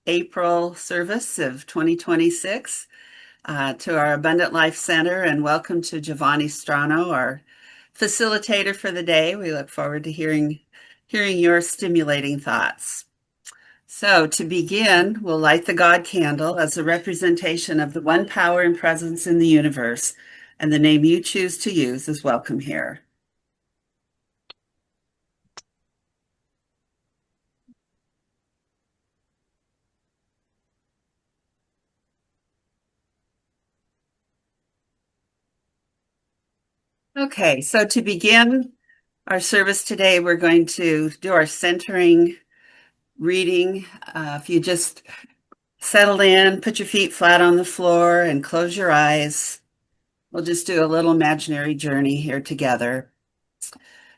April service of 2026 to our Abundant Life Center, and welcome to Giovanni Strano, our facilitator for the day. We look forward to hearing your stimulating thoughts. So to begin, we'll light the God candle as a representation of the one power and presence in the universe, and the name you choose to use is welcome here. Okay, so to begin our service today, we're going to do our centering reading. If you just settle in, put your feet flat on the floor and close your eyes. We'll just do a little imaginary journey here together.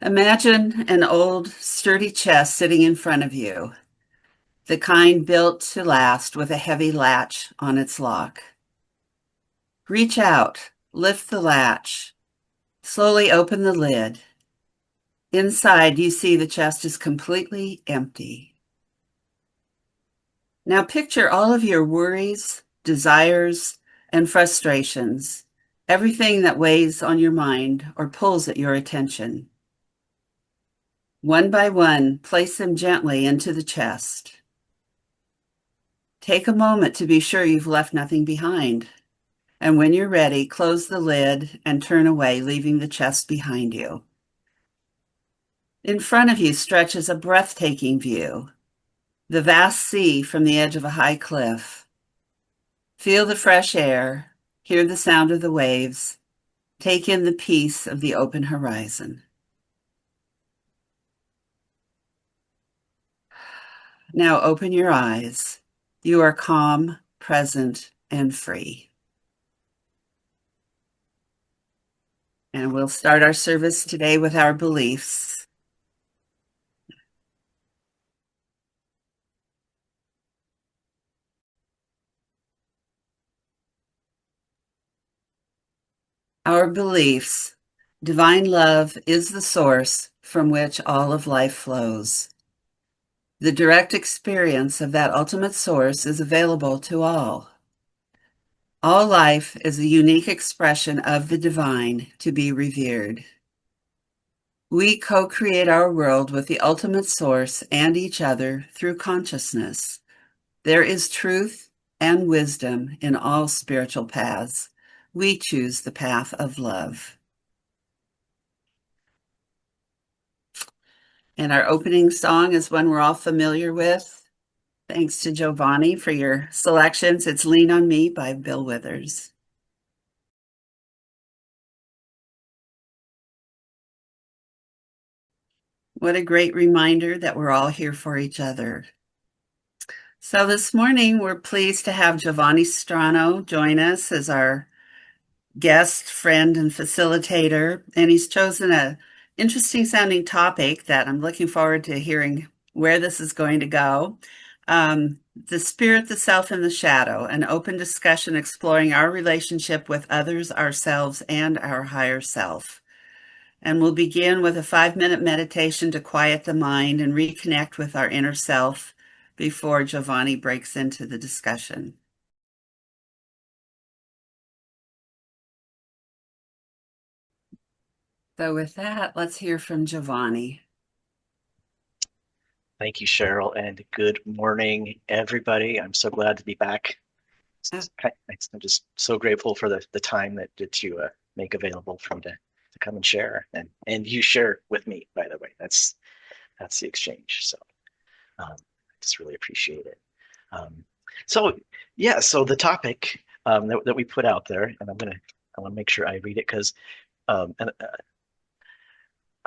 Imagine an old, sturdy chest sitting in front of you, the kind built to last with a heavy latch on its lock. Reach out, lift the latch, slowly open the lid. Inside, you see the chest is completely empty. Now picture all of your worries, desires, and frustrations, everything that weighs on your mind or pulls at your attention. One by one, place them gently into the chest. Take a moment to be sure you've left nothing behind. And when you're ready, close the lid and turn away, leaving the chest behind you. In front of you stretches a breathtaking view, the vast sea from the edge of a high cliff. Feel the fresh air, hear the sound of the waves, take in the peace of the open horizon. Now open your eyes. You are calm, present, and free. And we'll start our service today with our beliefs. Our beliefs. Divine love is the source from which all of life flows. The direct experience of that ultimate source is available to all. All life is a unique expression of the divine to be revered. We co-create our world with the ultimate source and each other through consciousness. There is truth and wisdom in all spiritual paths. We choose the path of love. And our opening song is one we're all familiar with. Thanks to Giovanni for your selections. It's Lean on Me by Bill Withers. What a great reminder that we're all here for each other. So this morning, we're pleased to have Giovanni Strano join us as our guest, friend, and facilitator. And he's chosen an interesting sounding topic that I'm looking forward to hearing where this is going to go. The spirit, the self, and the shadow, an open discussion exploring our relationship with others, ourselves, and our higher self. And we'll begin with a 5-minute meditation to quiet the mind and reconnect with our inner self before Giovanni breaks into the discussion. So with that, let's hear from Giovanni. Thank you, Cheryl, and good morning, everybody. I'm so glad to be back. I'm just so grateful for the time that you make available for me to come and share, and you share with me, by the way. That's the exchange. So I just really appreciate it. So the topic that we put out there, and I want to make sure I read it because I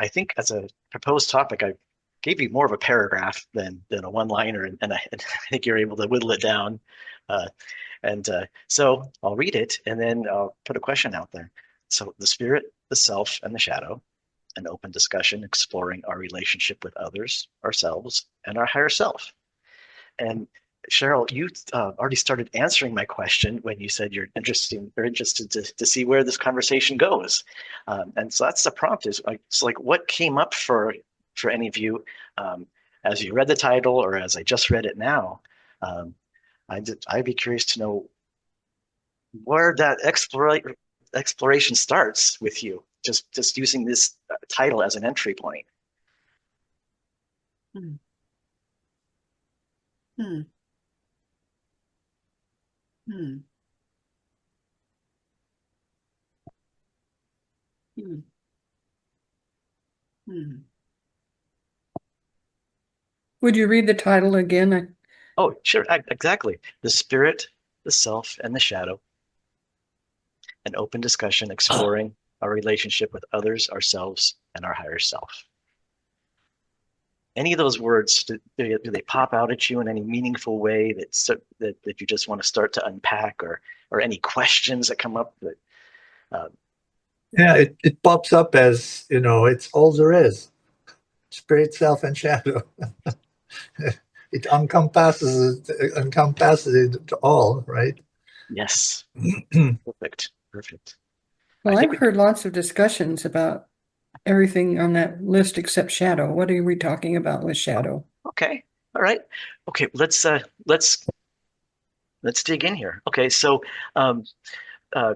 think as a proposed topic, I gave you more of a paragraph than a one-liner, and I think you're able to whittle it down. So I'll read it, and then I'll put a question out there. So the spirit, the self, and the shadow, an open discussion exploring our relationship with others, ourselves, and our higher self. And Cheryl, you already started answering my question when you said you're interested to see where this conversation goes. And so that's the prompt is like what came up for any of you as you read the title or as I just read it now. I'd be curious to know where that exploration starts with you. Just using this title as an entry point. Hmm. Hmm. Hmm. Hmm. Hmm. Would you read the title again? Oh, sure, exactly. The spirit, the self, and the shadow. An open discussion exploring our relationship with others, ourselves, and our higher self. Any of those words, do they pop out at you in any meaningful way that you just want to start to unpack, or any questions that come up that uh, Yeah, it pops up as, it's all there is. Spirit, self, and shadow. It encompasses it all, right? yes, perfect, perfect. I Well, think I've we heard lots of discussions about everything on that list except shadow. What are we talking about with shadow? okay, all right, okay. Let's dig in here. Okay, so um, uh,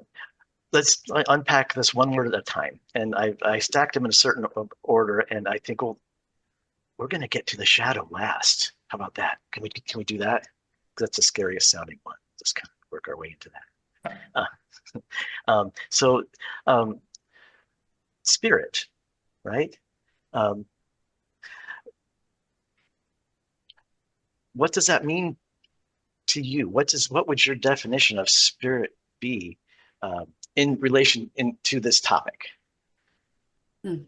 let's unpack this one word at a time. And I stacked them in a certain order, and I think we're going to get to the shadow last. How about that? Can we do that? 'Cause that's the scariest sounding one. Just kind of work our way into that. So spirit, right? Um, what does that mean to you? What would your definition of spirit be in relation to this topic? Hmm.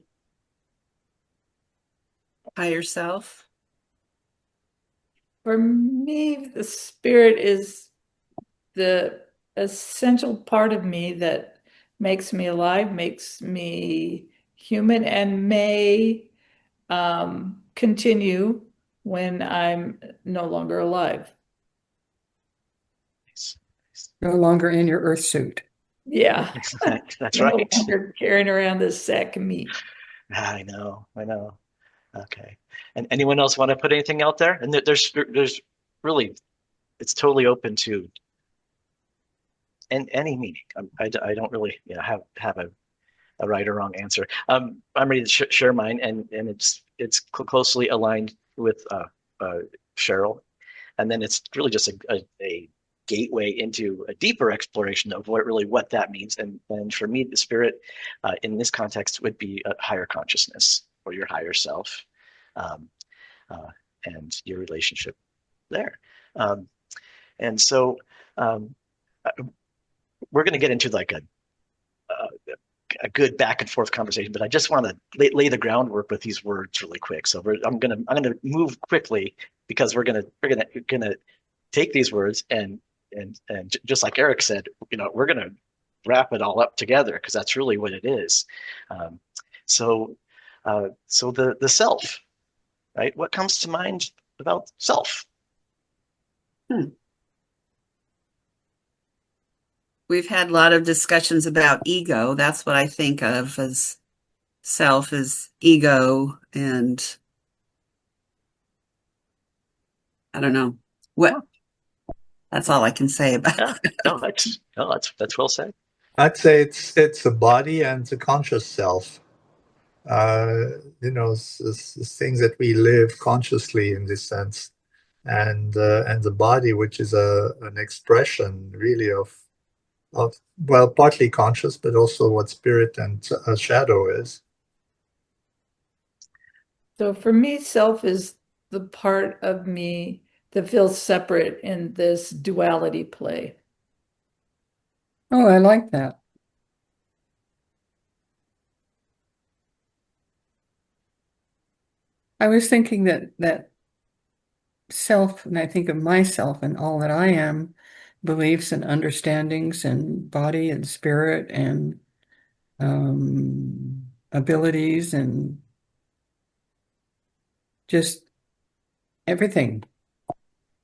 Higher self. For me, the spirit is the essential part of me that makes me alive, makes me human, and may continue when I'm no longer alive. Nice. No longer in your earth suit. Yeah, That's no right. longer carrying around this sack of meat. I know, I know. Okay. And anyone else want to put anything out there? And there's really, it's totally open to any meaning. I don't really, have a right or wrong answer. I'm ready to share mine, and it's closely aligned with uh, Cheryl, and then it's really just a gateway into a deeper exploration of what that means. And for me, the spirit in this context would be a higher consciousness or your higher self, um, uh, and your relationship there. Um, and so um, uh, we're going to get into like a good back and forth conversation, but I just want to lay the groundwork with these words really quick. So I'm gonna move quickly because we're gonna take these words and just like Eric said, we're gonna wrap it all up together because that's really what it is. Um, so so the self, right? What comes to mind about self? Hmm. We've had a lot of discussions about ego. That's what I think of as self as ego. And I don't know what, that's all I can say about Yeah, it. no, that's well said. I'd say it's a body and a conscious self. It's things that we live consciously in this sense, and the body, which is an expression really of well, partly conscious, but also what spirit and shadow is. So for me, self is the part of me that feels separate in this duality play. Oh, I like that. I was thinking that self, and I think of myself and all that I am, beliefs and understandings and body and spirit and abilities and just everything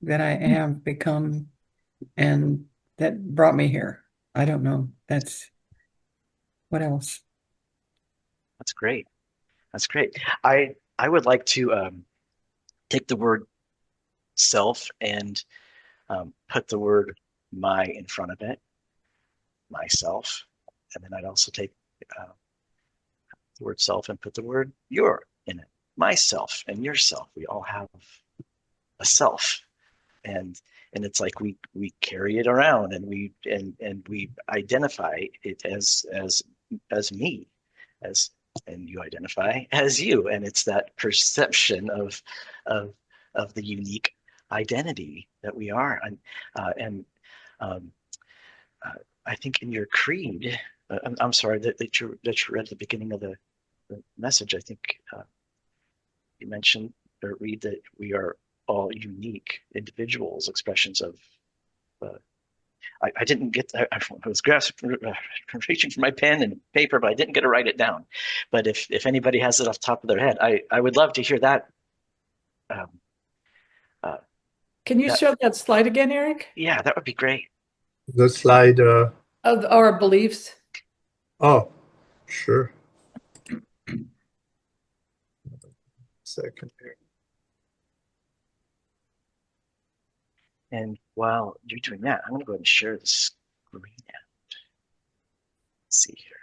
that I have become and that brought me here. I don't know. That's what else? That's great. That's great. I would like to take the word self and put the word my in front of it, myself, and then I'd also take the word self and put the word your in it, myself and yourself. We all have a self, and it's like we carry it around, and we identify it as me, as and you identify as you, and it's that perception of the unique identity that we are. And um, I think in your creed, I'm sorry that you read the beginning of the message. I think you mentioned or read that we are all unique individuals, expressions of. I didn't get. I was reaching for my pen and paper, but I didn't get to write it down. But if anybody has it off the top of their head, I would love to hear that. Can you show that slide again, Eric? Yeah, that would be great. The slide. Of our beliefs. Oh, sure. Second here. And while you're doing that, I'm going to go ahead and share the screen out. Let's see here.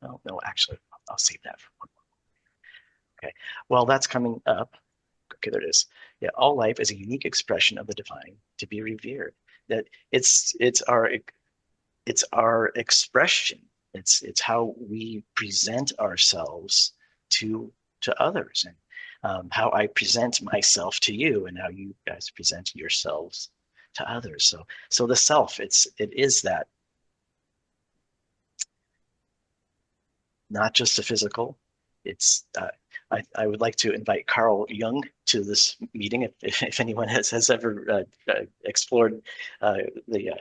Oh, no, actually, I'll save that for one more. Okay, well, that's coming up. Okay, there it is. Yeah, all life is a unique expression of the divine to be revered. That it's our expression. It's how we present ourselves to others, and how I present myself to you, and how you guys present yourselves to others. So the self, it is that, not just the physical. It's I would like to invite Carl Jung to this meeting if anyone has ever explored the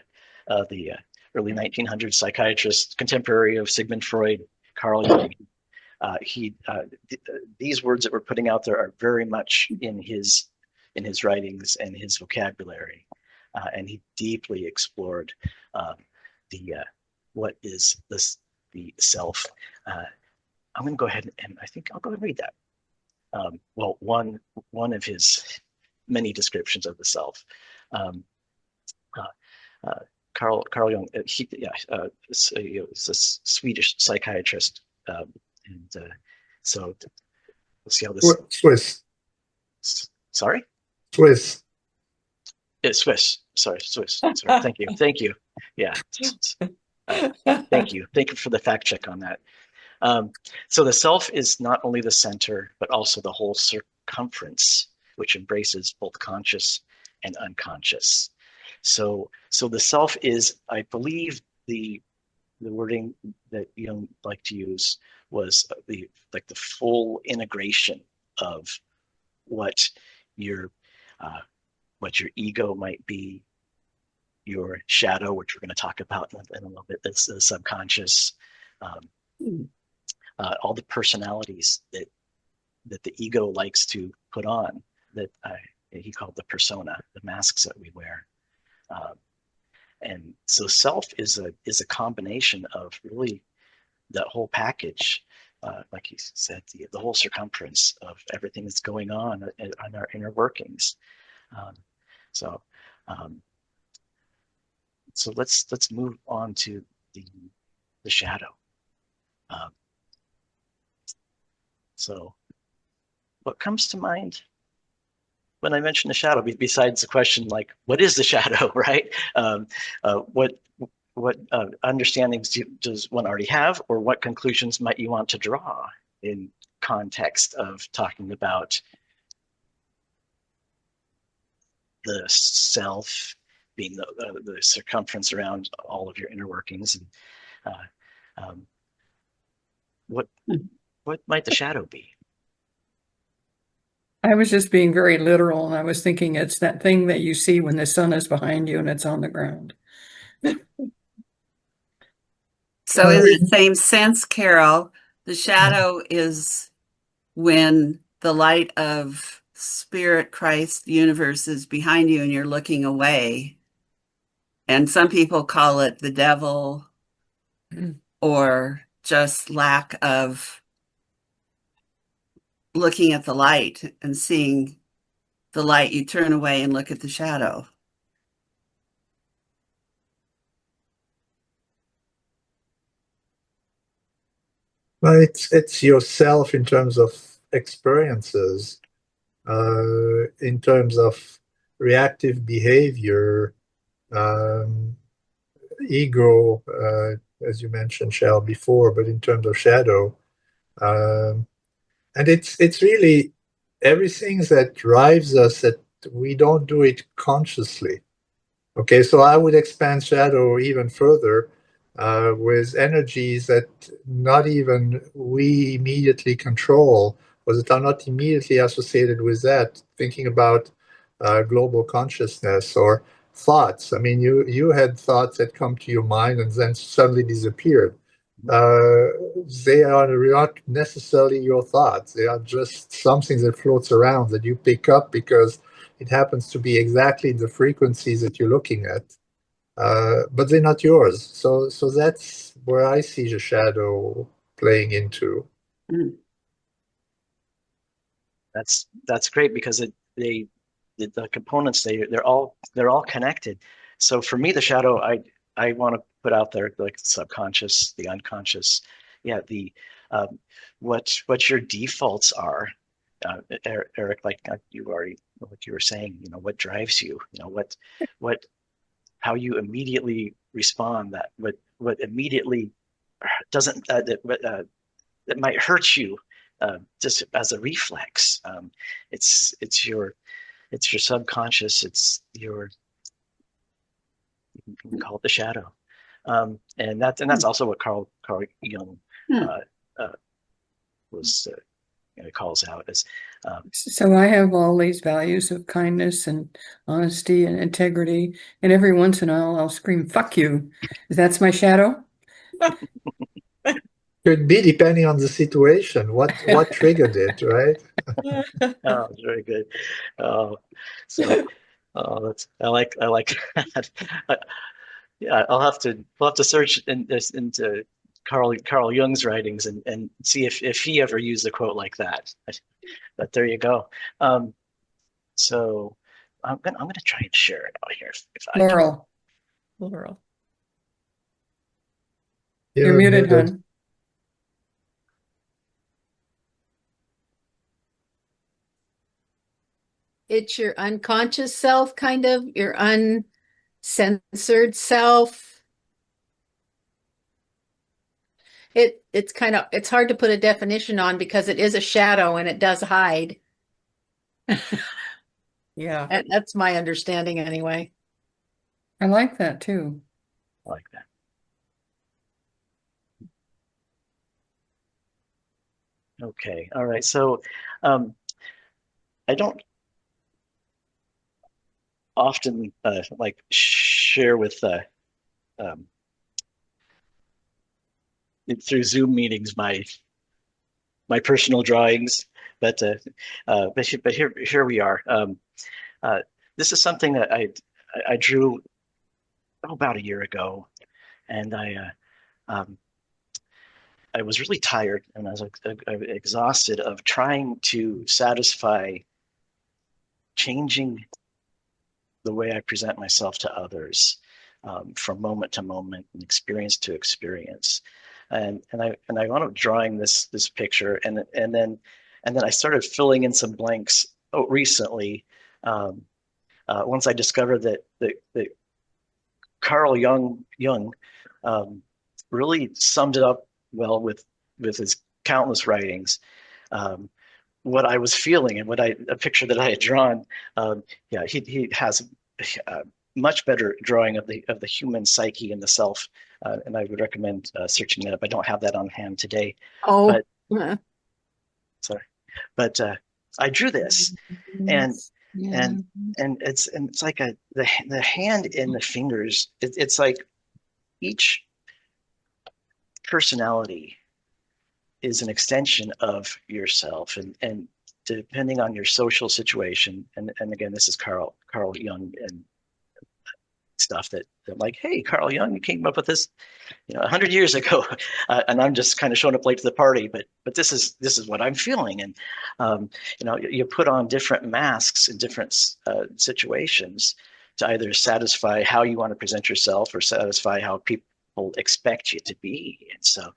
early 1900s psychiatrist, contemporary of Sigmund Freud, Carl Jung. These words that we're putting out there are very much in his writings and his vocabulary, and he deeply explored what is the self. I'm going to go ahead and I think I'll go ahead and read that. Well, one of his many descriptions of the self. Carl Jung, he's a Swedish psychiatrist, and so we'll see how this. Swiss. Sorry. Swiss. It's Swiss. Sorry, Swiss. Sorry. Thank you. Yeah. Thank you for the fact check on that. So the self is not only the center, but also the whole circumference, which embraces both conscious and unconscious. So the self is, I believe, the wording that Jung liked to use was the full integration of what your ego might be, your shadow, which we're going to talk about in a little bit. That's the subconscious. All the personalities that the ego likes to put on, that he called the persona, the masks that we wear. And so self is a combination of really that whole package, like he said, the whole circumference of everything that's going on our inner workings. So let's move on to the shadow. So what comes to mind when I mention the shadow, besides the question like, what is the shadow, right? What understandings does one already have, or what conclusions might you want to draw in context of talking about the self being the circumference around all of your inner workings, and what might the shadow be? I was just being very literal, and I was thinking it's that thing that you see when the sun is behind you and it's on the ground. So in the same sense, Carol, the shadow is when the light of Spirit, Christ, the universe is behind you and you're looking away. And some people call it the devil, or just lack of looking at the light and seeing the light. You turn away and look at the shadow. Well, it's yourself in terms of experiences, in terms of reactive behavior, um, ego, as you mentioned, Shell, before, but in terms of shadow. Um, and it's really everything that drives us that we don't do it consciously. Okay, so I would expand shadow even further with energies that not even we immediately control, or that are not immediately associated with that. Thinking about global consciousness or thoughts. I mean, you had thoughts that come to your mind and then suddenly disappeared. Uh, they are not necessarily your thoughts. They are just something that floats around that you pick up because it happens to be exactly the frequencies that you're looking at, but they're not yours. So that's where I see the shadow playing into. Mm. That's great because the components they're all connected. So for me, the shadow I want to put out there, like the subconscious, the unconscious, yeah, the what your defaults are, Eric, like you already what you were saying, what drives you, what how you immediately respond, that what immediately doesn't that might hurt you just as a reflex. It's your subconscious. It's your, you can call it the shadow, and that's also what Carl Jung Hmm. uh, uh, was calls out as. So I have all these values of kindness and honesty and integrity, and every once in a while I'll scream, "Fuck you." That's my shadow? Could be depending on the situation, what triggered it, right? Oh, very good. Oh, so that's I like that. Yeah, we'll have to search into Carl Jung's writings and see if he ever used a quote like that. But there you go. So I'm gonna try and share it out here if I can. Laurel, Laurel. you're muted, hon. It's your unconscious self, kind of, your uncensored self. It's hard to put a definition on because it is a shadow and it does hide. Yeah, And that's my understanding anyway. I like that too. I like that. Okay, all right. So I don't often like share with um, through Zoom meetings my personal drawings, but here we are. Uh, this is something that I drew about a year ago, and I was really tired and I was exhausted of trying to satisfy changing the way I present myself to others, from moment to moment and experience to experience. And I wound up drawing this picture, and then I started filling in some blanks recently, once I discovered that Carl Jung really summed it up well with his countless writings. What I was feeling and a picture that I had drawn. Yeah, he has a much better drawing of the human psyche and the self, and I would recommend searching that up. I don't have that on hand today, Oh, but sorry, but I drew this, and yeah. and it's like the hand and the fingers. It's like each personality is an extension of yourself, and depending on your social situation, and again, this is Carl Jung and stuff that like, hey, Carl Jung, you came up with this 100 years ago, and I'm just kind of showing up late to the party, but this is what I'm feeling. And you put on different masks in different situations to either satisfy how you want to present yourself or satisfy how people expect you to be. And so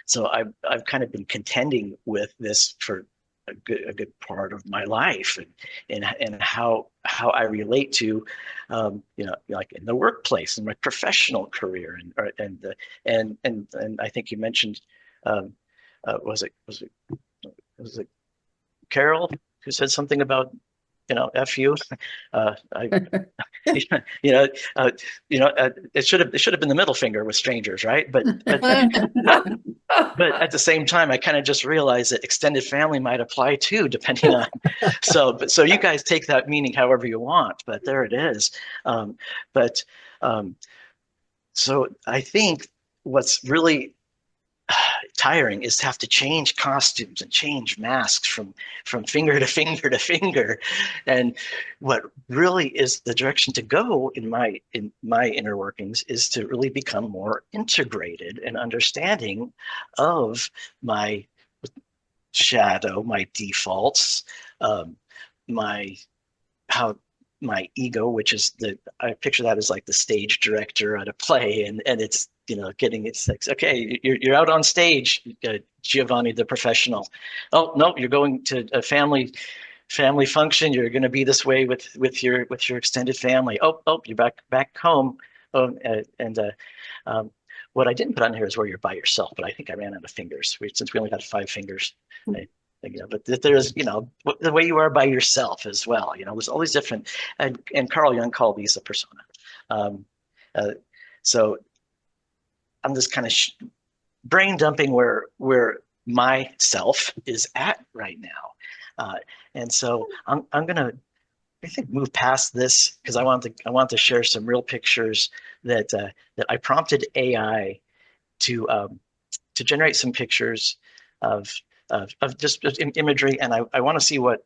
So I've kind of been contending with this for a good part of my life, and how I relate to, like in the workplace, in my professional career, and I think you mentioned, um, was it Carol who said something about, F you. I you know, it should have been the middle finger with strangers, right? But at the same time, I kind of just realized that extended family might apply too, depending on. So you guys take that meaning however you want, but there it is. But so I think what's really tiring is to have to change costumes and change masks from finger to finger to finger. And what really is the direction to go in my inner workings is to really become more integrated and understanding of my shadow, my defaults, my how my ego, which is I picture that as like the stage director at a play, and it's it's like, okay, you're out on stage, Giovanni the professional. Oh no, you're going to a family function. You're going to be this way with your extended family. Oh, you're back home. Um, what I didn't put on here is where you're by yourself, but I think I ran out of fingers since we only got 5 fingers. But there's the way you are by yourself as well. There's all these different, and Carl Jung called these a persona. So I'm just kind of brain dumping where my self is at right now, and so I'm gonna, I think, move past this because I want to share some real pictures that I prompted AI to generate some pictures of just imagery, and I want to see what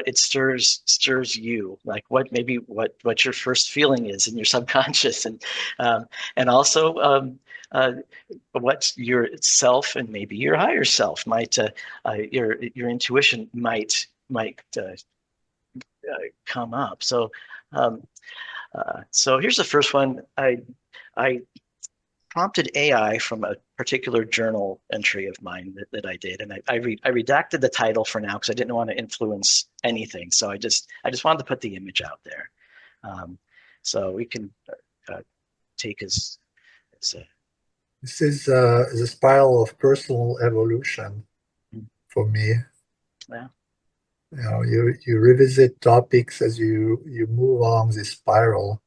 it stirs you, like what your first feeling is in your subconscious, and also what your self and maybe your higher self might your intuition might come up. So so here's the first one. I prompted AI from a particular journal entry of mine that I did, and I redacted the title for now because I didn't want to influence anything. So I just wanted to put the image out there, so we can take as This is a spiral of personal evolution for me. Yeah. You revisit topics as you move along this spiral.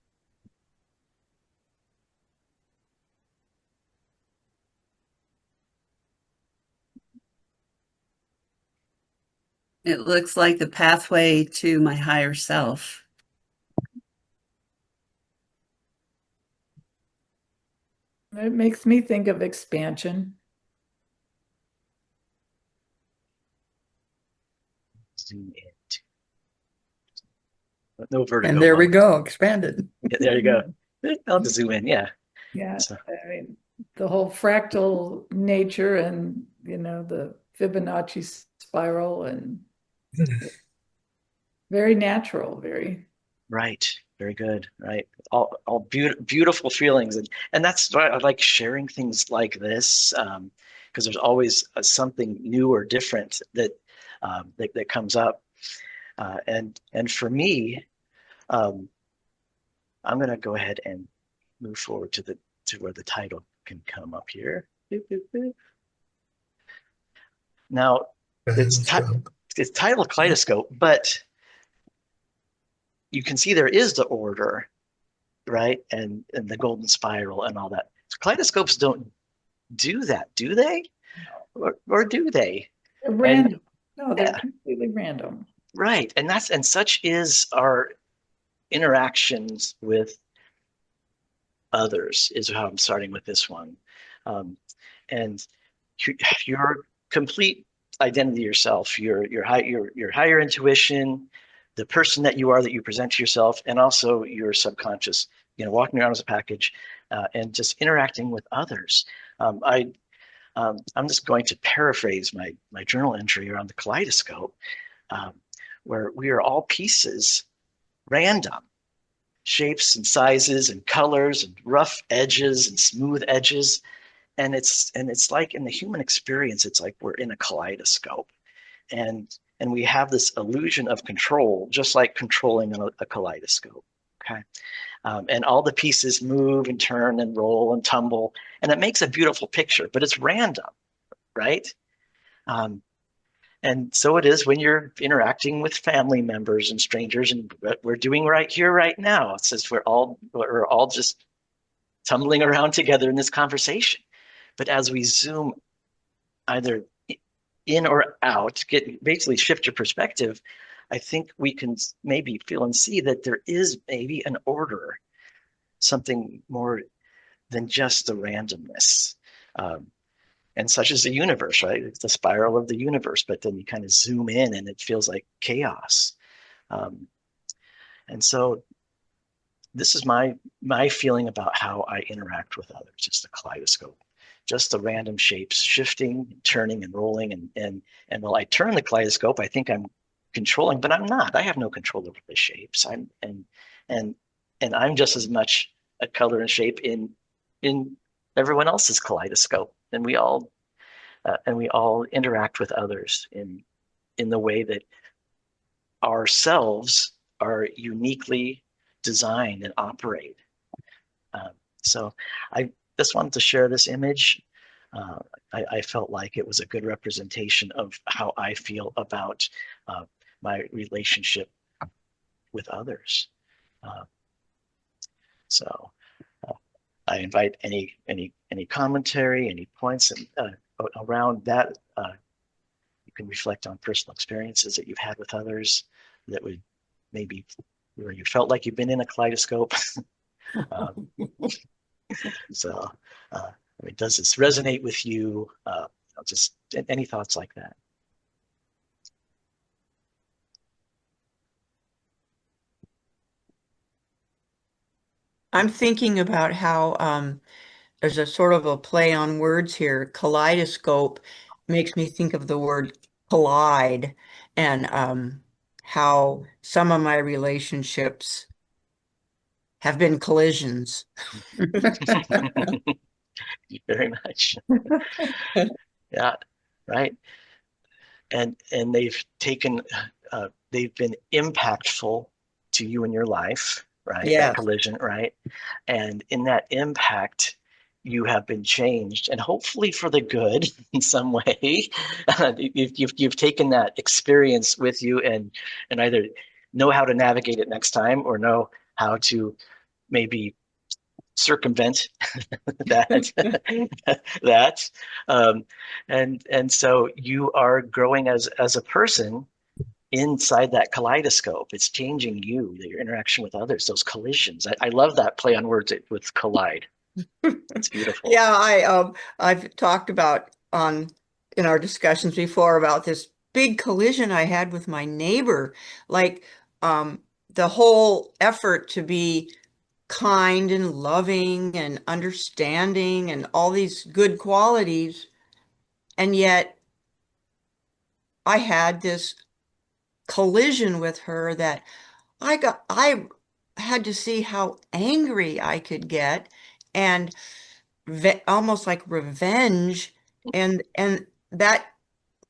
It looks like the pathway to my higher self. It makes me think of expansion. zoom in. No vertigo. And there we go, expanded. Yeah, there you go. I'll just zoom in. Yeah. Yeah, So, I mean, the whole fractal nature and the Fibonacci spiral, and very natural, very right. Very good. Right. All beautiful feelings, and that's why I like sharing things like this, because there's always something new or different that comes up, and for me, I'm going to go ahead and move forward to where the title can come up here. Boop, boop, boop. Now, it's titled Kaleidoscope, but you can see there is the order, right? And the golden spiral and all that. So kaleidoscopes don't do that, do they? Or do they? They're random. No, they're completely random. Right. And such is our interactions with others, is how I'm starting with this one. And your complete identity yourself, your higher intuition, the person that you are, that you present to yourself, and also your subconscious, walking around as a package, and just interacting with others. I'm just going to paraphrase my journal entry around the kaleidoscope, where we are all pieces, random shapes and sizes and colors and rough edges and smooth edges, and it's like in the human experience, it's like we're in a kaleidoscope, and we have this illusion of control, just like controlling a kaleidoscope. Okay. And all the pieces move and turn and roll and tumble, and it makes a beautiful picture, but it's random, right? And so it is when you're interacting with family members and strangers, and what we're doing right here, right now. It says we're all just tumbling around together in this conversation. But as we zoom either in or out, basically shift your perspective, I think we can maybe feel and see that there is maybe an order, something more than just the randomness. And such is the universe, right? It's the spiral of the universe, but then you kind of zoom in and it feels like chaos. And so this is my feeling about how I interact with others. It's the kaleidoscope, just the random shapes shifting, turning, and rolling. And while I turn the kaleidoscope, I think I'm controlling, but I'm not. I have no control over the shapes. And I'm just as much a color and shape in everyone else's kaleidoscope. And we all interact with others in the way that ourselves are uniquely designed and operate. So I just wanted to share this image. I felt like it was a good representation of how I feel about my relationship with others. So I invite any commentary, any points around that. You can reflect on personal experiences that you've had with others that would maybe where you felt like you've been in a kaleidoscope. So, I mean, does this resonate with you? Just any thoughts like that. I'm thinking about how there's a sort of a play on words here. Kaleidoscope makes me think of the word collide, and how some of my relationships have been collisions. Very much. Yeah, right. And they've been impactful to you in your life, right? Yeah. That collision, right? And in that impact, you have been changed, and hopefully for the good in some way. You've taken that experience with you, and either know how to navigate it next time, or know how to maybe circumvent that. And so you are growing as a person inside that kaleidoscope. It's changing you, your interaction with others, those collisions. I love that play on words with collide. It's beautiful. Yeah, I've talked about in our discussions before about this big collision I had with my neighbor. Like the whole effort to be kind and loving and understanding and all these good qualities, and yet I had this collision with her that I had to see how angry I could get, and almost like revenge, and that,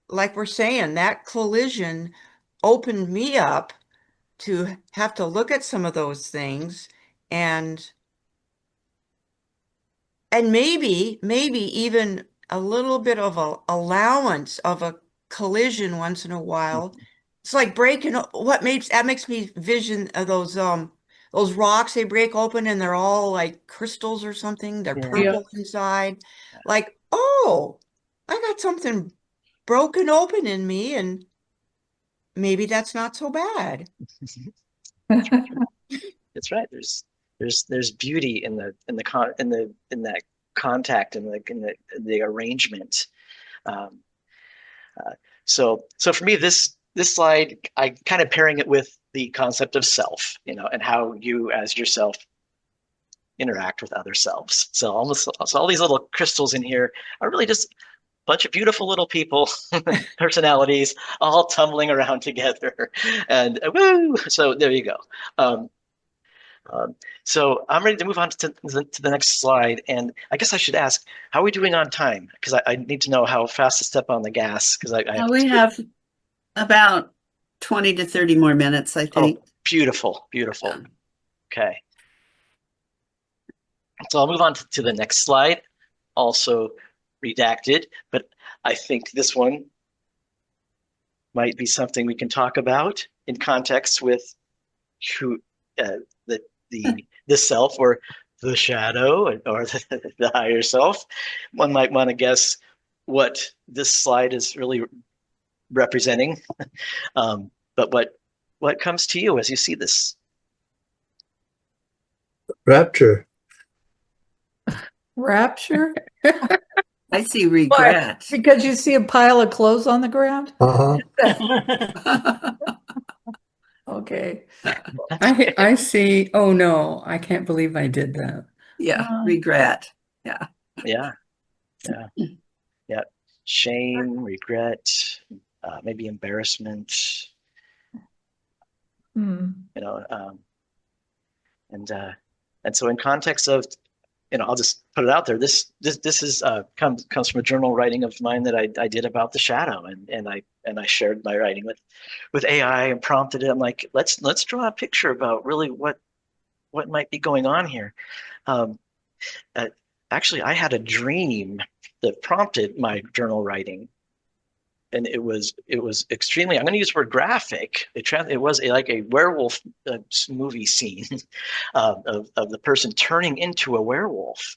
like we're saying, that collision opened me up to have to look at some of those things, and maybe even a little bit of a allowance of a collision once in a while. It's like breaking that makes me vision of those rocks they break open and they're all like crystals or something. They're Yeah. purple inside. Like, oh, I got something broken open in me, and maybe that's not so bad. That's right. There's beauty in that contact and in the arrangement. So for me, this slide, I kind of pairing it with the concept of self, and how you as yourself interact with other selves. So all these little crystals in here are really just a bunch of beautiful little people, personalities, all tumbling around together, and woo! So there you go. So I'm ready to move on to the next slide. And I guess I should ask, how are we doing on time? Because I need to know how fast to step on the gas. Because I have We have about 20 to 30 more minutes, I think. beautiful, beautiful. Yeah. Okay. So I'll move on to the next slide. Also redacted, but I think this one might be something we can talk about in context with who the self or the shadow or the higher self. One might want to guess what this slide is really representing. But what comes to you as you see this? Rapture. Rapture? I see regret. Because you see a pile of clothes on the ground? Uh-huh. Okay. I see. Oh no, I can't believe I did that. Yeah, regret. Yeah, yeah, yeah. Shame, regret, maybe embarrassment. Hmm. You know, and so in context of, I'll just put it out there. This is comes from a journal writing of mine that I did about the shadow, and I shared my writing with AI and prompted it. I'm like, let's draw a picture about really what might be going on here. Actually, I had a dream that prompted my journal writing, and it was extremely. I'm going to use the word graphic. It was like a werewolf movie scene of the person turning into a werewolf,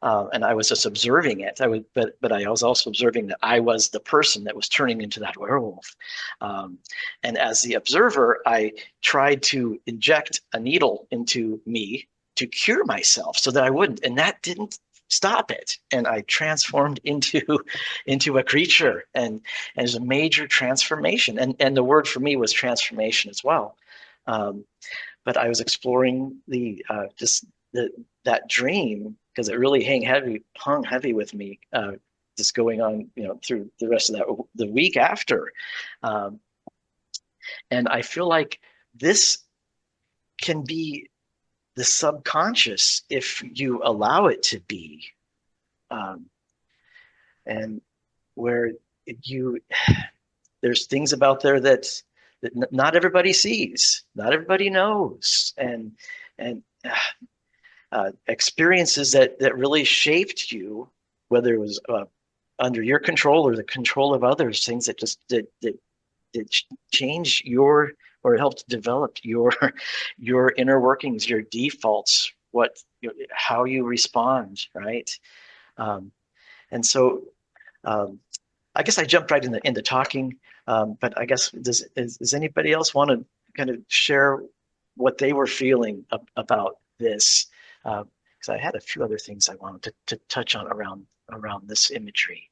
and I was just observing it. But I was also observing that I was the person that was turning into that werewolf, and as the observer, I tried to inject a needle into me to cure myself so that I wouldn't, and that didn't stop it, and I transformed into a creature, and it was a major transformation, and the word for me was transformation as well. But I was exploring that dream because it really hung heavy with me, just going on through the rest of the week after, and I feel like this can be the subconscious if you allow it to be, and where there's things about there that not everybody sees, not everybody knows, and experiences that really shaped you, whether it was under your control or the control of others, things that just that change your or helped develop your inner workings, your defaults, how you respond, right? And so I guess I jumped right into talking, but I guess does anybody else want to kind of share what they were feeling about this? Because I had a few other things I wanted to touch on around this imagery.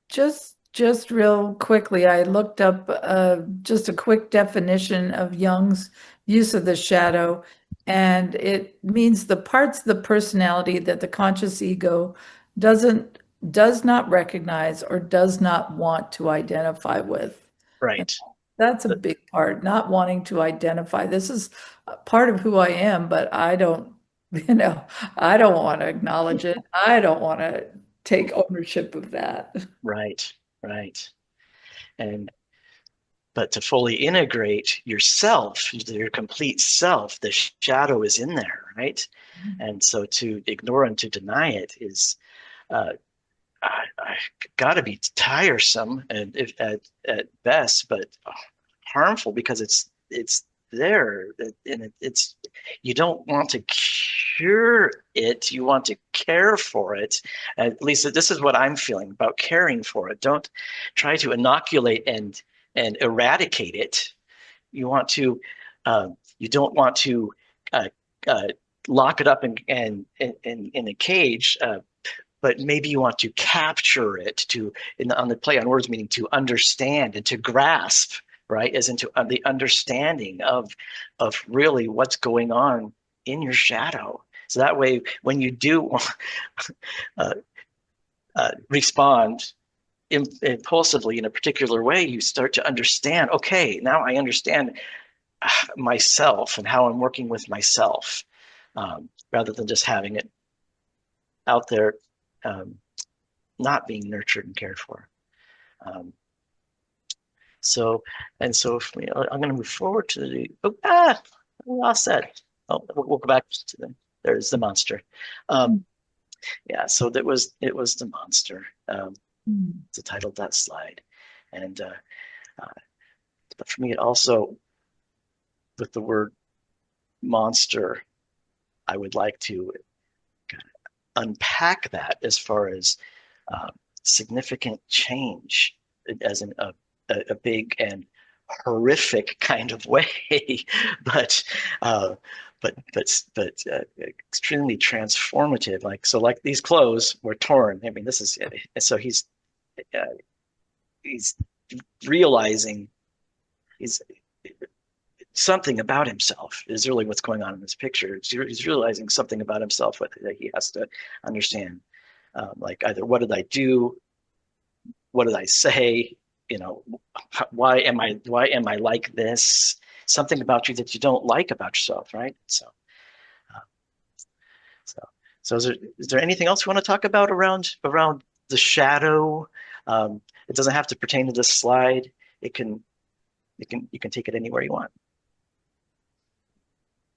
Just real quickly, I looked up just a quick definition of Jung's use of the shadow, and it means the parts of the personality that the conscious ego does not recognize or does not want to identify with. Right. And that's a big part, not wanting to identify. This is a part of who I am, but I don't want to acknowledge it. I don't want to take ownership of that. Right. But to fully integrate yourself, your complete self, the shadow is in there, right? Mm-hmm. And so to ignore and to deny it is got to be tiresome at best, but harmful because it's there, and it's you don't want to cure it, you want to care for it. At least this is what I'm feeling about caring for it. Don't try to inoculate and eradicate it. You want to you don't want to lock it up in a cage, but maybe you want to capture it, on the play on words, meaning to understand and to grasp, right? As into the understanding of really what's going on in your shadow. So that way, when you do respond impulsively in a particular way, you start to understand, okay, now I understand myself and how I'm working with myself, rather than just having it out there, not being nurtured and cared for. So I'm going to move forward to the, we lost that. Oh, we'll go back to there's the monster. Yeah, so it was the monster. It's the title of that slide. And, but for me, it also, with the word monster, I would like to kind of unpack that as far as significant change, as in a big and horrific kind of way, but extremely transformative. Like these clothes were torn. I mean, this is so he's realizing he's something about himself is really what's going on in this picture. He's realizing something about himself that he has to understand. Like either what did I do? What did I say? You know, why am I like this? Something about you that you don't like about yourself, right? So is there anything else you want to talk about around the shadow? It doesn't have to pertain to this slide. You can take it anywhere you want.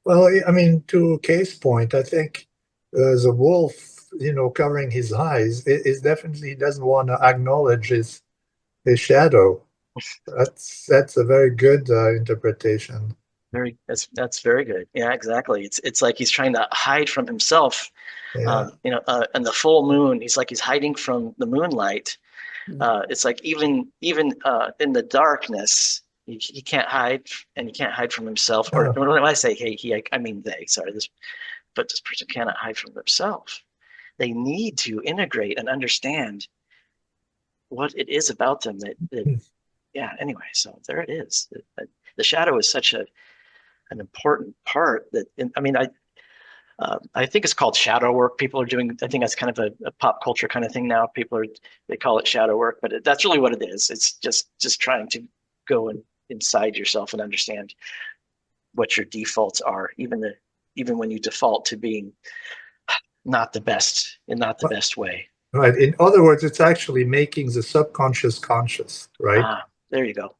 Well, I mean, to Kay's point, I think the wolf, covering his eyes, is definitely doesn't want to acknowledge his shadow. That's a very good interpretation. That's very good. Yeah, exactly. It's like he's trying to hide from himself. Yeah. And the full moon, he's hiding from the moonlight. It's like even in the darkness, he can't hide, and he can't hide from himself. Or when I say I mean they. Sorry, this person cannot hide from themselves. They need to integrate and understand what it is about them that yeah. Anyway, so there it is. The shadow is such an important part that I think it's called shadow work. People are doing. I think that's kind of a pop culture kind of thing now. They call it shadow work, but that's really what it is. It's just trying to go inside yourself and understand what your defaults are, even when you default to being not the best way. Right. In other words, it's actually making the subconscious conscious, right? There you go.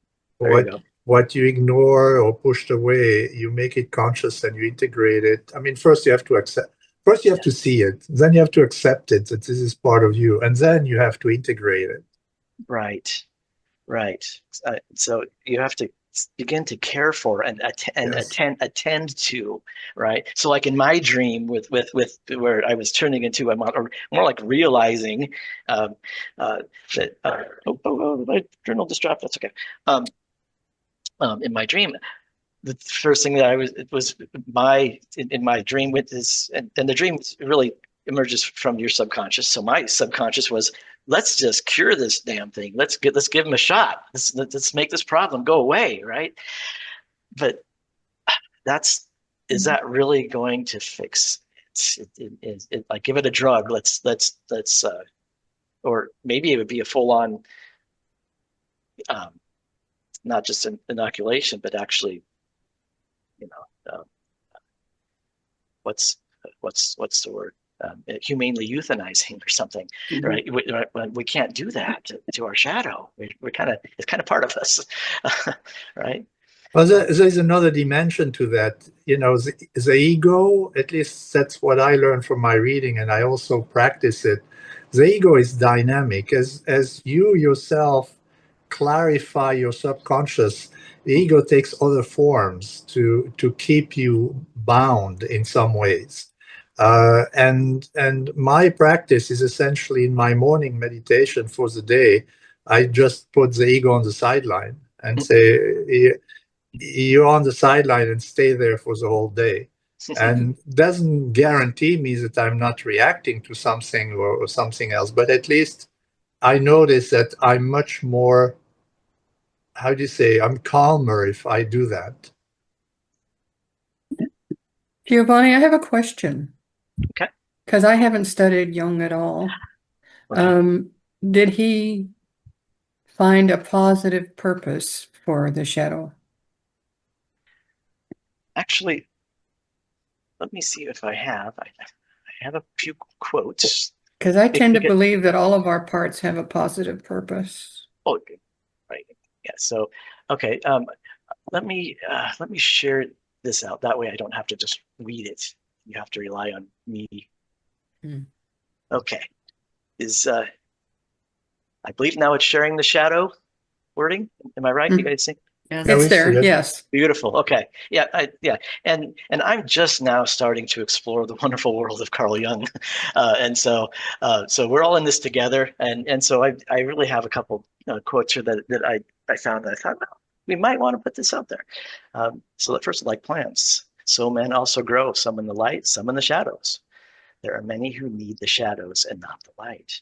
What you ignore or pushed away, you make it conscious and you integrate it. I mean, first you have to see it, then you have to accept it, that this is part of you, and then you have to integrate it. Right. So you have to begin to care for and attend to, right? So like in my dream with where I was turning into or more like realizing that my journal just dropped. That's okay. In my dream, the first thing that in my dream with this, and the dream really emerges from your subconscious. So my subconscious was, let's just cure this damn thing. Let's give him a shot. Let's make this problem go away, right? But is that really going to fix it? Like give it a drug. Let's or maybe it would be a full on, not just an inoculation, but actually, what's the word? Humanely euthanizing or something, right? We can't do that to our shadow. It's kind of part of us, right? Well, there's another dimension to that. The ego, at least that's what I learned from my reading, and I also practice it. The ego is dynamic. As you yourself clarify your subconscious, the ego takes other forms to keep you bound in some ways. And my practice is essentially in my morning meditation for the day, I just put the ego on the sideline and say, you're on the sideline and stay there for the whole day. And doesn't guarantee me that I'm not reacting to something or something else, but at least I notice that I'm much more, how do you say, I'm calmer if I do that. Giovanni, I have a question. Okay. Because I haven't studied Jung at all. Right. Did he find a positive purpose for the shadow? Actually, let me see if I have. I have a few quotes. Because I tend to Because- believe that all of our parts have a positive purpose. Oh, right. Yeah. So, okay. Let me share this out. That way, I don't have to just read it. You have to rely on me. Hmm. Okay. I believe now it's sharing the shadow wording. Am I right? You guys think? Yeah, It's we there, see it. yes. Beautiful. Okay. Yeah. And I'm just now starting to explore the wonderful world of Carl Jung, and so we're all in this together. And so I really have a couple quotes here that I found that I thought, well, we might want to put this out there. So that first, like plants, so men also grow, some in the light, some in the shadows. There are many who need the shadows and not the light.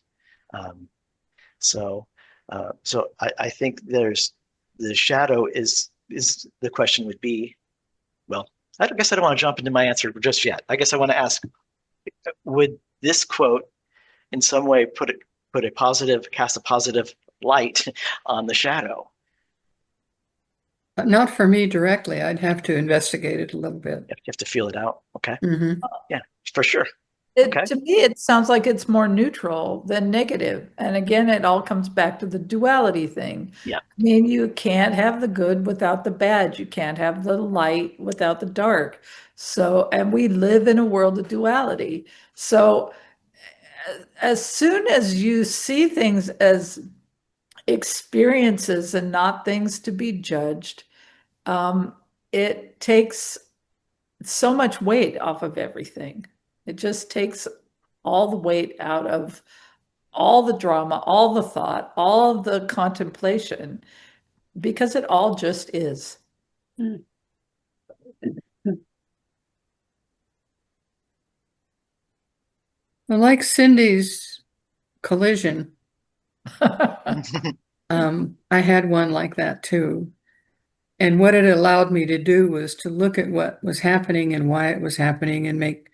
Um, so I think there's the shadow is the question would be, well, I guess I don't want to jump into my answer just yet. I guess I want to ask, would this quote in some way cast a positive light on the shadow? Not for me directly. I'd have to investigate it a little bit. You have to feel it out. Okay. Hmm. Yeah, for sure. Okay. To me, it sounds like it's more neutral than negative. And again, it all comes back to the duality thing. Yeah. I mean, you can't have the good without the bad. You can't have the light without the dark. So, and we live in a world of duality. So, as soon as you see things as experiences and not things to be judged, it takes so much weight off of everything. It just takes all the weight out of all the drama, all the thought, all the contemplation, because it all just is. Well, like Cindy's collision, I had one like that too. And what it allowed me to do was to look at what was happening and why it was happening and make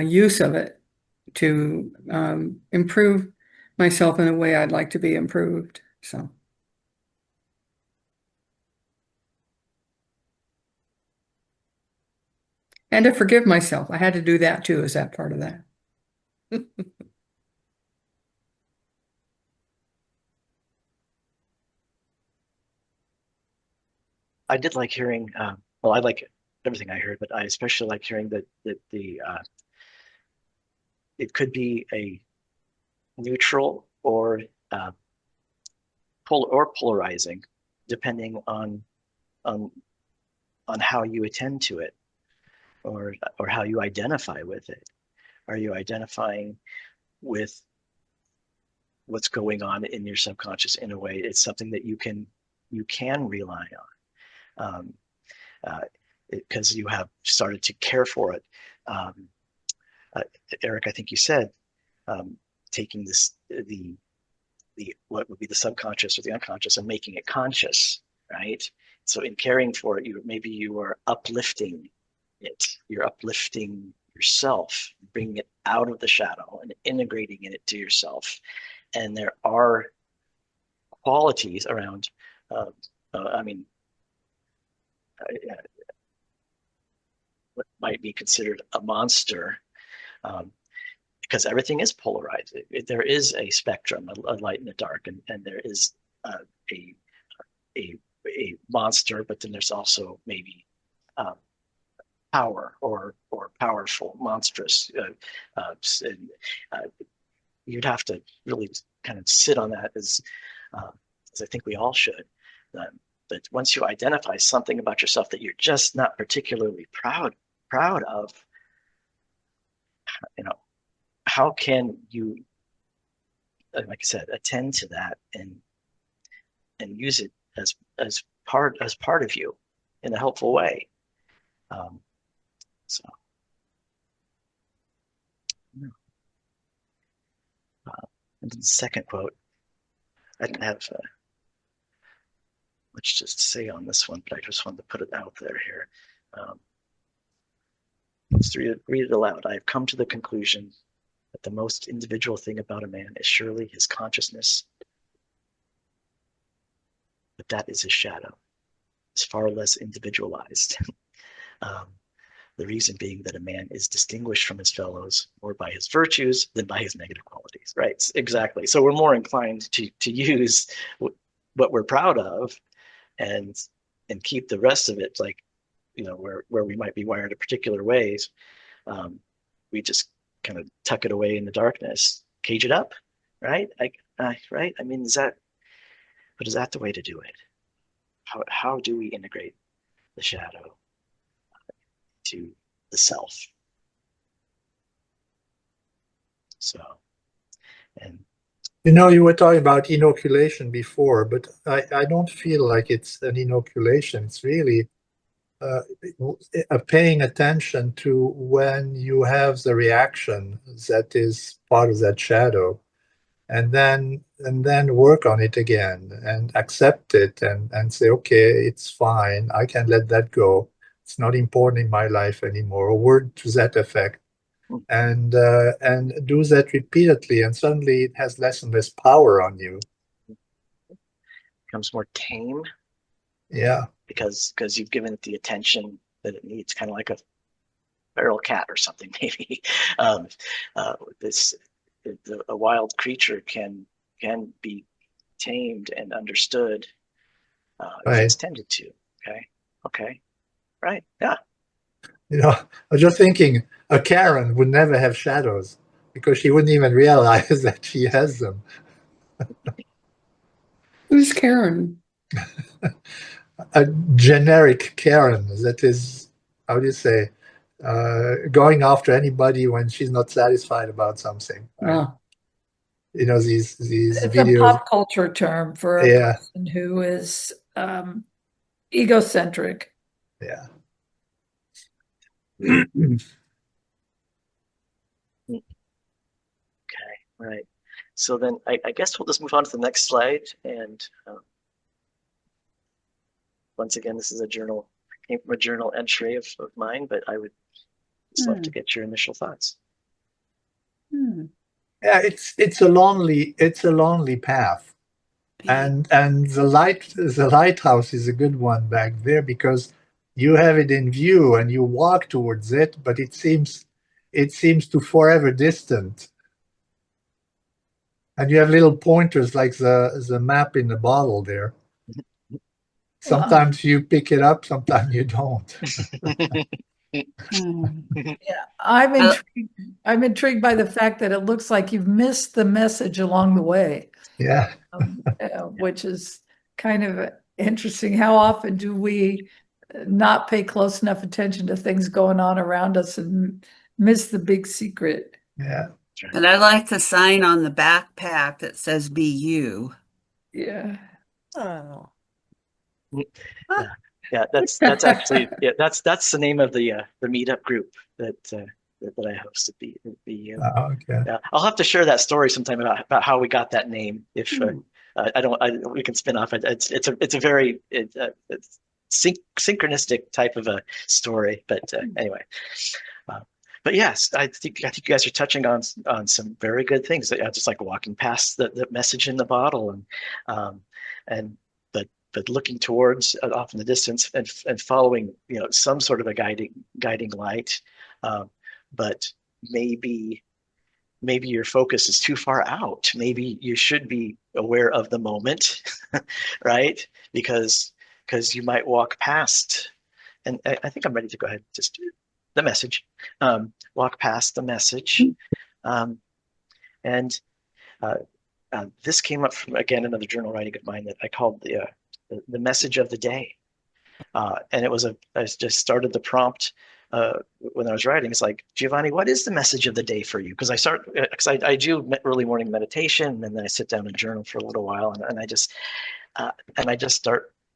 use of it to improve myself in the way I'd like to be improved. So. And to forgive myself. I had to do that too. Is that part of that? I did like hearing, well, I like everything I heard, but I especially like hearing that it could be a neutral or polarizing, depending on how you attend to it, or how you identify with it. Are you identifying with what's going on in your subconscious in a way it's something that you can rely on, because you have started to care for it. Eric, I think you said, taking the what would be the subconscious or the unconscious and making it conscious, right? So in caring for it, maybe you are uplifting it. You're uplifting yourself, bringing it out of the shadow and integrating it to yourself. And there are qualities around, I mean, what might be considered a monster, because everything is polarized. There is a spectrum, a light and a dark, and there is a monster, but then there's also maybe power or powerful, monstrous. You'd have to really kind of sit on that, as I think we all should. But once you identify something about yourself that you're just not particularly proud of, how can you, like I said, attend to that and use it as part of you in a helpful way. So, and then the second quote, I didn't have much to say on this one, but I just wanted to put it out there here. Let's read it aloud. I have come to the conclusion that the most individual thing about a man is surely his consciousness, but that is his shadow. It's far less individualized. The reason being that a man is distinguished from his fellows more by his virtues than by his negative qualities, right? Exactly. So we're more inclined to use what we're proud of and keep the rest of it, like, where we might be wired in particular ways. We just kind of tuck it away in the darkness, cage it up, right? Right? I mean, is that the way to do it? How do we integrate the shadow to the self? So, and You were talking about inoculation before, but I don't feel like it's an inoculation. It's really paying attention to when you have the reaction that is part of that shadow, and then work on it again and accept it and say, okay, it's fine. I can let that go. It's not important in my life anymore. A word to that effect. And do that repeatedly, and suddenly it has less and less power on you. becomes more tame. Yeah. Because you've given it the attention that it needs, kind of like a feral cat or something, maybe. A wild creature can be tamed and understood if it's tended to. Okay, right, yeah. I was just thinking, a Karen would never have shadows because she wouldn't even realize that she has them. Who's Karen? A generic Karen that is, how do you say, going after anybody when she's not satisfied about something. Right? Oh. These It's videos. a pop culture term for a Yeah. person who is egocentric. Yeah. Okay, right. So then I guess we'll just move on to the next slide. And once again, this is came from a journal entry of mine, but I would just love to get your initial thoughts. Yeah, it's a lonely path. And the lighthouse is a good one back there because you have it in view and you walk towards it, but it seems to forever distant. And you have little pointers like the map in the bottle there. Sometimes you pick it up, sometimes you don't. Yeah, I'm intrigued by the fact that it looks like you've missed the message along the way. Yeah. Which is kind of interesting. How often do we not pay close enough attention to things going on around us and miss the big secret? Yeah. And I like the sign on the backpack that says "Be you." Yeah. Oh. Yeah, that's actually that's the name of the meetup group that I hosted. The Okay. yeah, I'll have to share that story sometime about how we got that name. If we can spin off it. It's a very synchronistic type of a story. But anyway, but yes, I think you guys are touching on some very good things. Just like walking past the message in the bottle, and but looking towards off in the distance and following some sort of a guiding light, but maybe your focus is too far out. Maybe you should be aware of the moment, right? Because you might walk past, and I think I'm ready to go ahead and just do the message. Walk past the message, and this came up from, again, another journal writing of mine that I called the message of the day. And I just started the prompt when I was writing. It's like, Giovanni, what is the message of the day for you? Because I do early morning meditation, and then I sit down and journal for a little while, and I just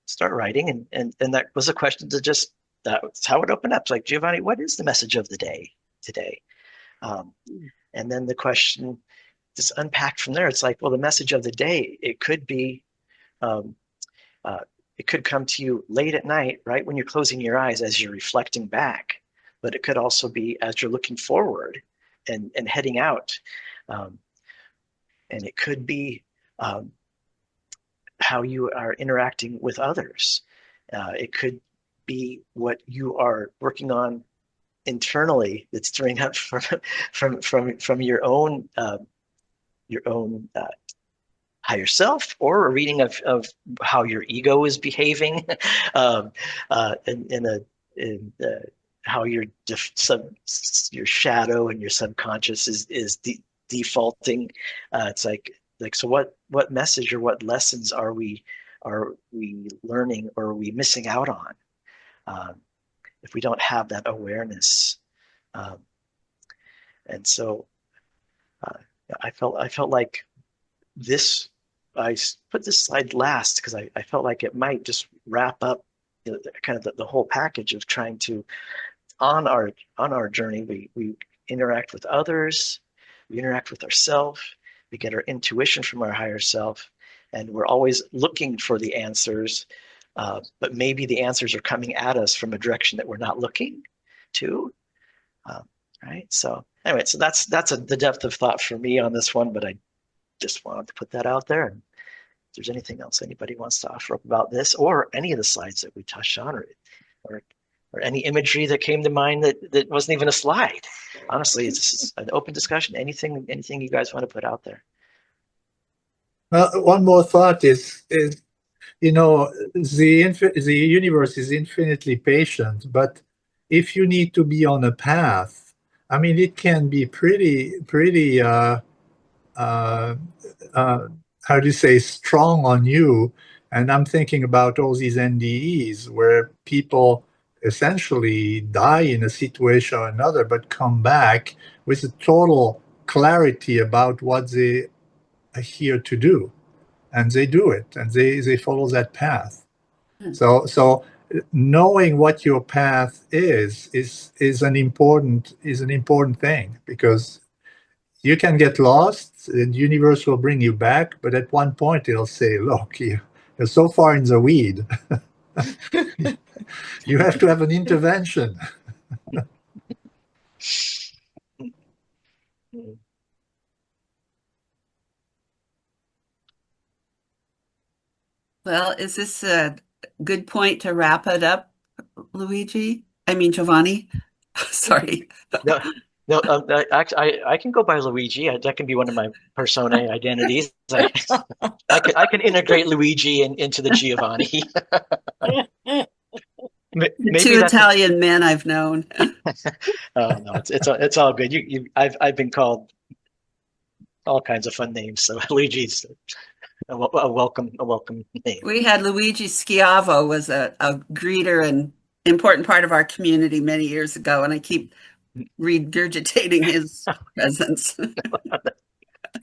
start writing, and that was a question that's how it opened up. It's like, Giovanni, what is the message of the day today? And then the question just unpacked from there. It's like, well, the message of the day, it could be it could come to you late at night, right when you're closing your eyes as you're reflecting back, but it could also be as you're looking forward and heading out, and it could be how you are interacting with others. It could be what you are working on internally that's stirring up from your own higher self, or a reading of how your ego is behaving, in how your shadow and your subconscious is defaulting. It's like so what message or what lessons are we learning, or are we missing out on, if we don't have that awareness? And so I felt like this. I put this slide last because I felt like it might just wrap up kind of the whole package of trying to, on our journey, we interact with others, we interact with ourselves, we get our intuition from our higher self, and we're always looking for the answers, but maybe the answers are coming at us from a direction that we're not looking to. Right. So anyway, so that's the depth of thought for me on this one, but I just wanted to put that out there. And if there's anything else anybody wants to offer up about this, or any of the slides that we touched on, or any imagery that came to mind that wasn't even a slide. Honestly, it's an open discussion. Anything you guys want to put out there? Well, one more thought is you know, the universe is infinitely patient, but if you need to be on a path, I mean, it can be pretty how do you say, strong on you. And I'm thinking about all these NDEs where people essentially die in a situation or another, but come back with a total clarity about what they are here to do. And they do it, and they follow that path. So knowing what your path is an important thing, because you can get lost, and the universe will bring you back, but at one point it'll say, look, you're so far in the weed. You have to have an intervention. Well, is this a good point to wrap it up, Giovanni? Sorry. No, I can go by Luigi. That can be one of my persona identities. I can integrate Luigi into the Giovanni. The two Italian men I've known. Oh no, it's all good. I've been called all kinds of fun names, so Luigi's a welcome name. We had Luigi Schiavo was a greeter and important part of our community many years ago, and I keep regurgitating his presence.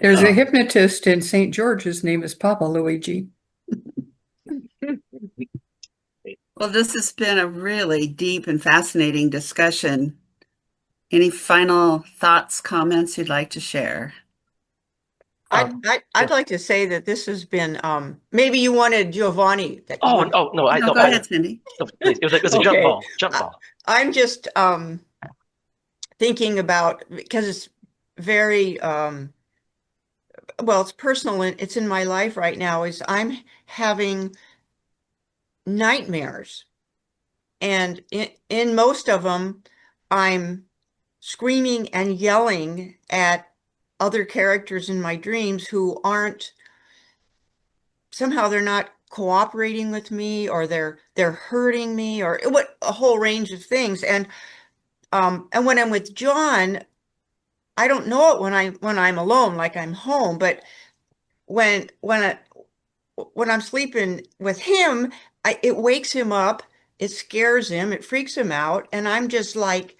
There's a hypnotist in St. George. His name is Papa Luigi. Well, this has been a really deep and fascinating discussion. Any final thoughts, comments you'd like to share? I'd like to say that this has been, maybe you wanted Giovanni. No, go ahead, Cindi. It was a Okay. jump ball. I'm just thinking about, because it's very, well, it's personal, and it's in my life right now, is I'm having nightmares. And in most of them, I'm screaming and yelling at other characters in my dreams who somehow they're not cooperating with me, or they're hurting me, or a whole range of things. And when I'm with John, I don't know it when I'm alone, like I'm home, but when I'm sleeping with him, it wakes him up, it scares him, it freaks him out, and I'm just like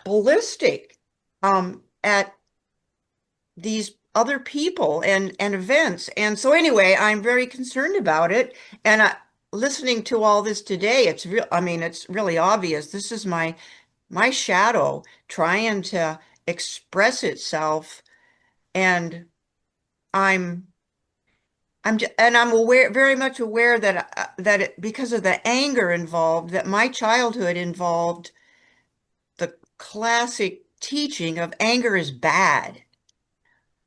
ballistic at these other people and events. And so anyway, I'm very concerned about it. And listening to all this today, it's real. I mean, it's really obvious. This is my shadow trying to express itself, and I'm aware, very much aware that because of the anger involved, that my childhood involved the classic teaching of anger is bad.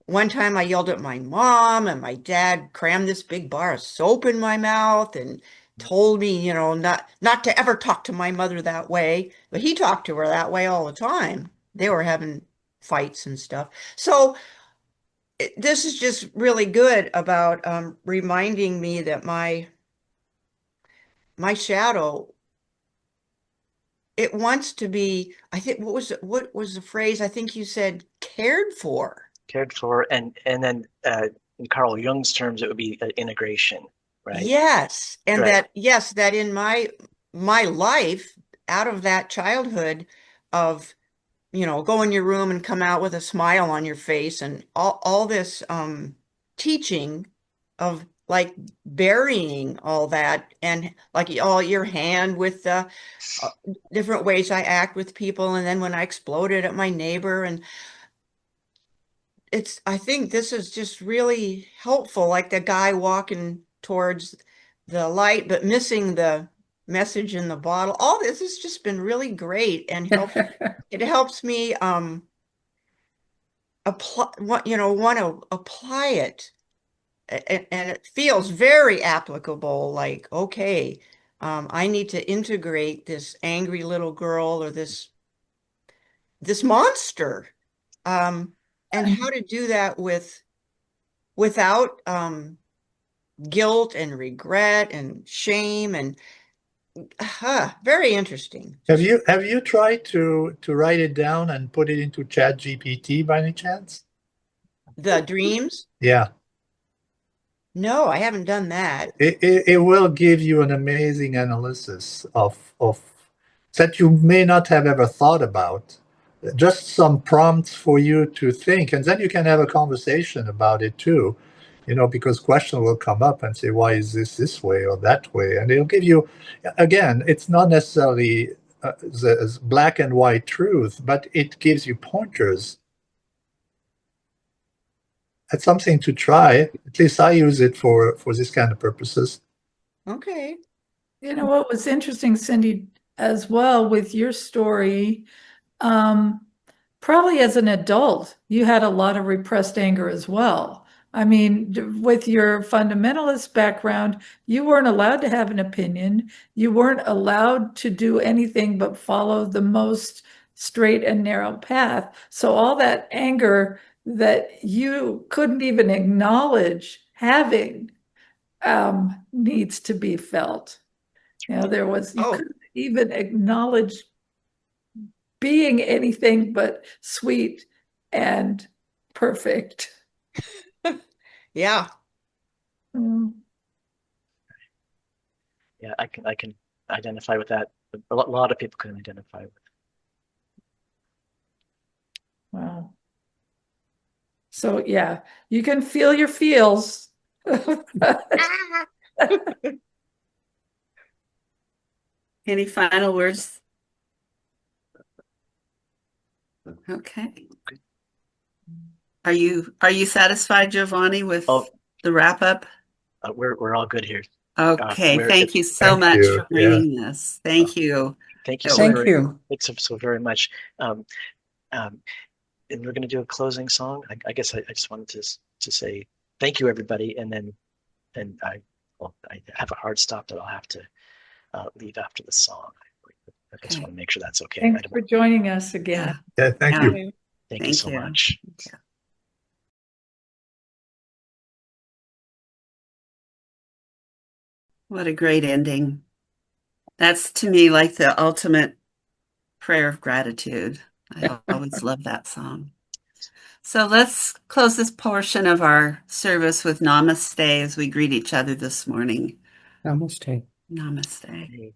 One time I yelled at my mom, and my dad crammed this big bar of soap in my mouth, and told me, you know, not to ever talk to my mother that way, but he talked to her that way all the time. They were having fights and stuff. So this is just really good about reminding me that my shadow, it wants to be, I think, what was the phrase? I think you said cared for. Cared for, and then in Carl Jung's terms, it would be integration, right? Yes, and Right. that in my life, out of that childhood of, you know, go in your room and come out with a smile on your face, and all this teaching of like burying all that, and like all your hand with the different ways I act with people, and then when I exploded at my neighbor, and I think this is just really helpful, like the guy walking towards the light but missing the message in the bottle. All this has just been really great and it helps me apply what, you know, want to apply it. And it feels very applicable, like, okay, I need to integrate this angry little girl or this monster. And how to do that without guilt and regret and shame, and very interesting. Have you tried to write it down and put it into Chat GPT by any chance? The dreams? Yeah. No, I haven't done that. It will give you an amazing analysis of that you may not have ever thought about. Just some prompts for you to think, and then you can have a conversation about it too, you know, because question will come up and say, why is this way or that way? And it'll give you, again, it's not necessarily the black and white truth, but it gives you pointers. It's something to try. At least I use it for this kind of purposes. Okay. You know what was interesting, Cindi, as well with your story, probably as an adult, you had a lot of repressed anger as well. I mean, with your fundamentalist background, you weren't allowed to have an opinion. You weren't allowed to do anything but follow the most straight and narrow path. So all that anger that you couldn't even acknowledge having needs to be felt. You know, you couldn't even acknowledge being anything but sweet and perfect. Yeah. Mm. Yeah, I can identify with that. A lot of people can identify with. Wow. So yeah, you can feel your feels. Any final words? Okay. Are you satisfied, Giovanni, with the wrap up? We're all good here. Okay, thank you so much for bringing this. Thank you. Thank you so very much. And we're going to do a closing song. I guess I just wanted to say thank you, everybody, and then I have a hard stop that I'll have to leave after the song. I just want to make sure that's okay. Thanks for joining us again. Yeah, thank you. Thank you so much. What a great ending. That's to me like the ultimate prayer of gratitude. I always love that song. So let's close this portion of our service with namaste as we greet each other this morning. Namaste. Namaste.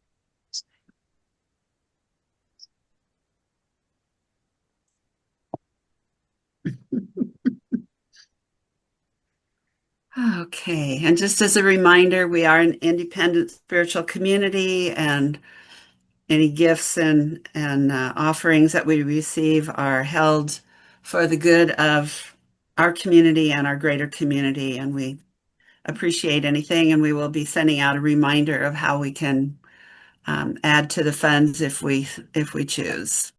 Okay, and just as a reminder, we are an independent spiritual community, and any gifts and offerings that we receive are held for the good of our community and our greater community, and we appreciate anything, and we will be sending out a reminder of how we can add to the funds if we choose.